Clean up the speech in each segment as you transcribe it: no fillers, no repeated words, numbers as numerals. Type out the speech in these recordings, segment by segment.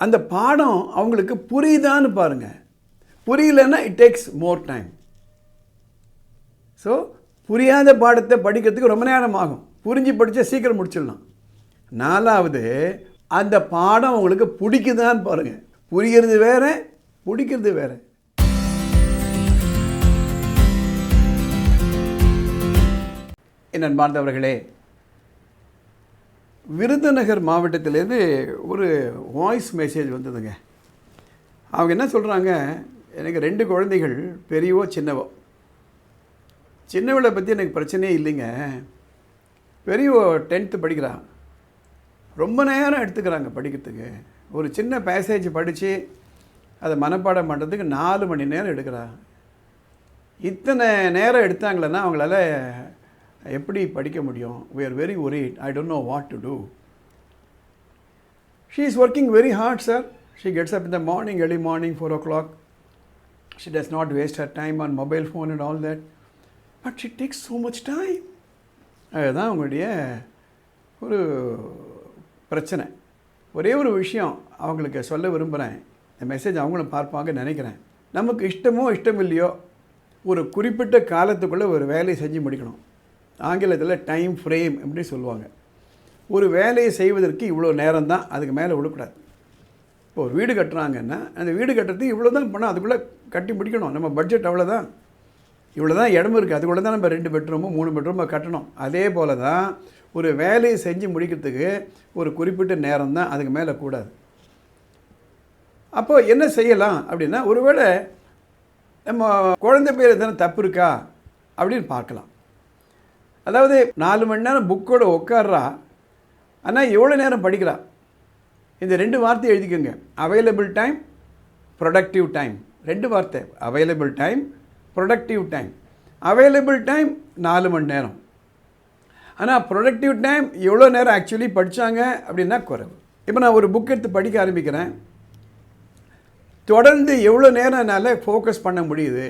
அந்த பாடம் அவங்களுக்கு புரியுதான்னு பாருங்கள். புரியலன்னா it takes more time. So புரியாத பாடத்தை படிக்கிறதுக்கு ரொம்ப நேரம் ஆகும். புரிஞ்சு படித்தா சீக்கிரம் முடிச்சிடலாம். 4வது, அந்த பாடம் உங்களுக்கு பிடிக்குதான்னு பாருங்கள். புரிகிறது வேறு, பிடிக்கிறது வேறு. என் அன்பார்ந்தவர்களே, விருதுநகர் மாவட்டத்திலேருந்து ஒரு வாய்ஸ் மெசேஜ் வந்ததுங்க. அவங்க என்ன சொல்கிறாங்க, எனக்கு 2 குழந்தைகள், பெரியவோ சின்னவோ. சின்னவளை பற்றி எனக்கு பிரச்சனையே இல்லைங்க. பெரியவோ 10th படிக்கிறான். ரொம்ப நேரம் எடுத்துக்கிறாங்க படிக்கிறதுக்கு. ஒரு சின்ன பேசேஜ் படித்து அதை மனப்பாடம் பண்ணுறதுக்கு 4 மணி நேரம் எடுக்கிறா. இத்தனை நேரம் எடுத்தாங்களன்னா அவங்களால எப்படி படிக்க முடியும்? We are very worried. I don't know what to do. She is working very hard, sir. She gets up in the morning, early morning, 4 o'clock. She does not waste her time on mobile phone and all that. But she takes so much time. அதுதான் அவங்களுடைய ஒரு பிரச்சனை. ஒரே ஒரு விஷயம் அவங்களுக்கு சொல்ல விரும்புகிறேன். இந்த மெசேஜ் அவங்களும் பார்ப்பாங்க நினைக்கிறேன். நமக்கு இஷ்டமோ இஷ்டம் இல்லையோ ஒரு குறிப்பிட்ட காலத்துக்குள்ளே ஒரு வேலையை செஞ்சு முடிக்கணும். ஆங்கிலத்தில் டைம் ஃப்ரேம் அப்படி சொல்லுவாங்க. ஒரு வேலையை செய்வதற்கு இவ்வளோ நேரம் தான், அதுக்கு மேலே விடக்கூடாது. இப்போ ஒரு வீடு கட்டுறாங்கன்னா அந்த வீடு கட்டுறதுக்கு இவ்வளோ தான் பண்ணால் அதுக்குள்ளே கட்டி முடிக்கணும். நம்ம பட்ஜெட் அவ்வளோதான், இவ்வளோ தான் இடம் இருக்குது, அதுக்குள்ளே தான் நம்ம 2 பெட்ரூமோ 3 பெட்ரூமோ கட்டணும். அதே போல் தான் ஒரு வேலையை செஞ்சு முடிக்கிறதுக்கு ஒரு குறிப்பிட்ட நேரம் தான், அதுக்கு மேலே கூடாது. அப்போது என்ன செய்யலாம் அப்படின்னா, ஒருவேளை நம்ம குழந்தை பேர் எதனா தப்பு இருக்கா அப்படின்னு பார்க்கலாம். அதாவது 4 மணி நேரம் புக்கோடு உட்கார்றா, ஆனால் எவ்வளோ நேரம் படிக்கிறா? இந்த 2 வார்த்தை எழுதிக்கோங்க. Available time, productive time. 2 வார்த்தை, available time, productive time. Available time 4 மணி நேரம். ஆனால் ப்ரொடக்டிவ் டைம் எவ்வளோ நேரம் ஆக்சுவலி படித்தாங்க அப்படின்னா குறைவு. இப்போ நான் ஒரு புக் எடுத்து படிக்க ஆரம்பிக்கிறேன், தொடர்ந்து எவ்வளோ நேரம் என்னால் ஃபோக்கஸ் பண்ண முடியுது,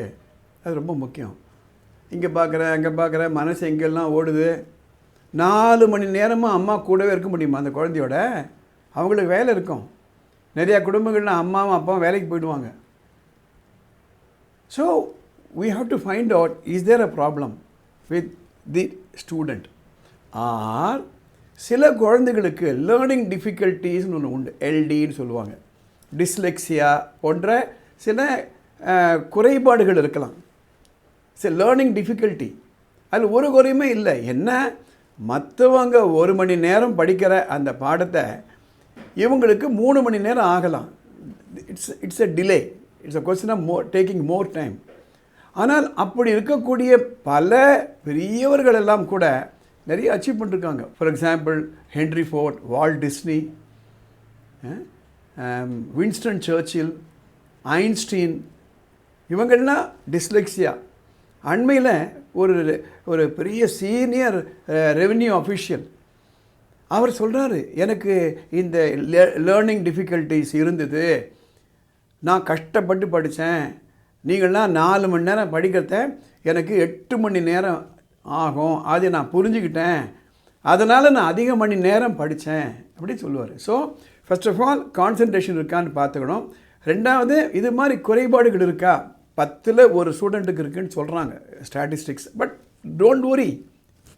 அது ரொம்ப முக்கியம். இங்கே பார்க்குறேன், அங்கே பார்க்குறேன், மனசு எங்கெல்லாம் ஓடுது. 4 மணி நேரமாக அம்மா கூடவே இருக்க முடியுமா அந்த குழந்தையோட? அவங்களுக்கு வேலை இருக்கும். நிறையா குடும்பங்கள்லாம் அம்மாவும் அப்பாவும் வேலைக்கு போயிடுவாங்க. So we have to find out, is there a problem with the student? Are சில குழந்தைகளுக்கு லேர்னிங் டிஃபிகல்ட்டிஸ்னு ஒன்று உண்டு, எல்டின்னு சொல்லுவாங்க. டிஸ்லெக்ஸியா போன்ற சில குறைபாடுகள் இருக்கலாம். சரி, லேர்னிங் டிஃபிகல்ட்டி, அதில் ஒரு குறையுமே இல்லை. என்ன, மற்றவங்க 1 மணி நேரம் படிக்கிற அந்த பாடத்தை இவங்களுக்கு 3 மணி நேரம் ஆகலாம். It's a delay, it's a question of taking more time. ஆனால் அப்படி இருக்கக்கூடிய பல பெரியவர்கள் எல்லாம் கூட நிறைய அச்சீவ் பண்ணிருக்காங்க. For example Henry Ford, Walt Disney, Winston Churchill, Einstein, இவங்கள்லாம் டிஸ்லெக்ஸியா. அண்மையில் ஒரு பெரிய சீனியர் ரெவென்யூ அஃபிஷியல் அவர் சொல்கிறாரு, எனக்கு இந்த லேர்னிங் டிஃபிகல்ட்டிஸ் இருந்தது, நான் கஷ்டப்பட்டு படித்தேன். நீங்கள்லாம் 4 மணி நேரம் படிக்கிறத எனக்கு 8 மணி நேரம் ஆகும், அதை நான் புரிஞ்சுக்கிட்டேன், அதனால் நான் அதிக மணி நேரம் படித்தேன் அப்படின்னு சொல்லுவார். So first of all concentration இருக்கான்னு பார்த்துக்கணும். 2வது, இது மாதிரி குறைபாடுகள் இருக்கா? 10ல் ஒரு ஸ்டூடெண்ட்டுக்கு இருக்குன்னு சொல்கிறாங்க statistics. But don't worry,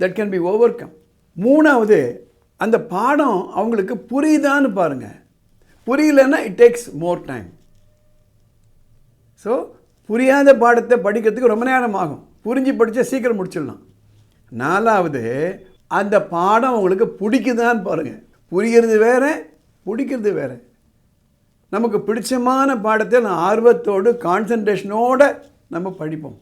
that can be over come. 3வது, அந்த பாடம் அவங்களுக்கு புரியுதான்னு பாருங்கள். புரியலன்னா it takes more time. So புரியாத பாடத்தை படிக்கிறதுக்கு ரொம்ப நேரம் ஆகும். புரிஞ்சு படித்தா சீக்கிரம் முடிச்சிடலாம். 4வது, அந்த பாடம் உங்களுக்கு பிடிக்குதான்னு பாருங்கள். புரிகிறது வேறு, பிடிக்கிறது வேறு. நமக்கு பிடிச்சமான பாடத்தை நான் ஆர்வத்தோடு கான்சன்ட்ரேஷனோடு நம்ம படிப்போம்.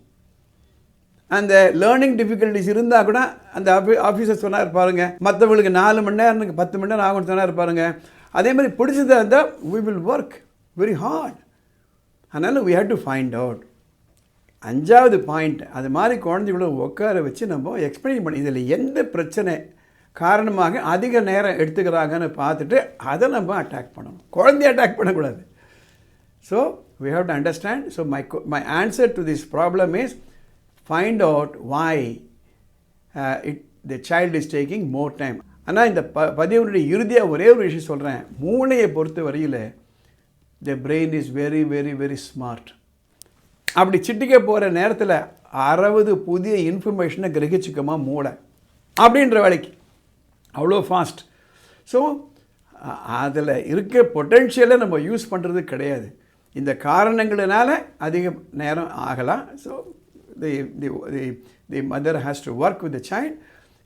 அந்த லேர்னிங் டிஃபிகல்ட்டிஸ் இருந்தால் கூட அந்த ஆஃபீஸர் சொன்னார் பாருங்கள், மற்றவங்களுக்கு 4 மணி நேரம், 10 மணி நேரம் ஆகும்னு சொன்னார் பாருங்கள். அதே மாதிரி பிடிச்சதாக இருந்தால் we will work very hard. அதனால் we have to find out. 5வது பாயிண்ட், அது மாதிரி குழந்தைகள உட்கார வச்சு நம்ம எக்ஸ்பிளைன் பண்ணி இதில் எந்த பிரச்சனை காரணமாக அதிக நேரம் எடுத்துக்கிறாங்கன்னு பார்த்துட்டு அதை நம்ம அட்டாக் பண்ணணும். குழந்தைய அட்டாக் பண்ணக்கூடாது. So we have to understand. So my answer to this problem is find out why the child is taking more time. ஆனால் இந்த பதிவுடைய இறுதியாக ஒரே ஒரு விஷயம் சொல்கிறேன். மூளையை பொறுத்த வரையில் the brain is very very very smart. அப்படி சிட்டிக்க போகிற நேரத்தில் 60 புதிய இன்ஃபர்மேஷனை கிரகிச்சுக்கமா மூளை அப்படின்ற வேலைக்கு அவ்வளோ ஃபாஸ்ட். ஸோ அதில் இருக்க பொட்டென்ஷியலை நம்ம யூஸ் பண்ணுறது கிடையாது. இந்த காரணங்களினால அதிக நேரம் ஆகலாம். So the mother has to work with the child.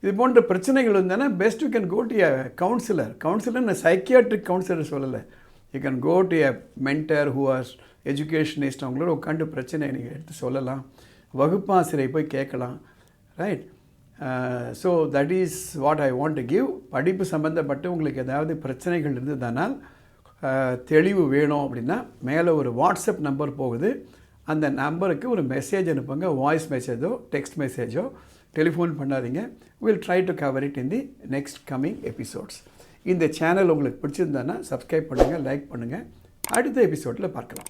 இது போன்ற பிரச்சனைகள் இருந்ததுன்னா best you can go to a counsellor நான் சைக்கியாட்ரிக் கவுன்சிலர் சொல்லலை. You can go to a mentor who are educationist. அவங்களோட உட்காந்து பிரச்சனை நீங்கள் எடுத்து சொல்லலாம். வகுப்பாசிரியை போய் கேட்கலாம். Right. So that is what I want to give. படிப்பு சம்மந்தப்பட்டு உங்களுக்கு ஏதாவது பிரச்சனைகள் இருந்ததுனால் தெளிவு வேணும் அப்படின்னா மேலே ஒரு வாட்ஸ்அப் நம்பர் போகுது. அந்த நம்பருக்கு ஒரு மெசேஜ் அனுப்புங்க. வாய்ஸ் மெசேஜோ டெக்ஸ்ட் மெசேஜோ. டெலிஃபோன் பண்ணாதீங்க. Will try to cover it in the next coming episodes. இந்த சேனல் உங்களுக்கு பிடிச்சிருந்தான்னா சப்ஸ்கிரைப் பண்ணுங்கள், லைக் பண்ணுங்கள். அடுத்த எபிசோடில் பார்க்கலாம்.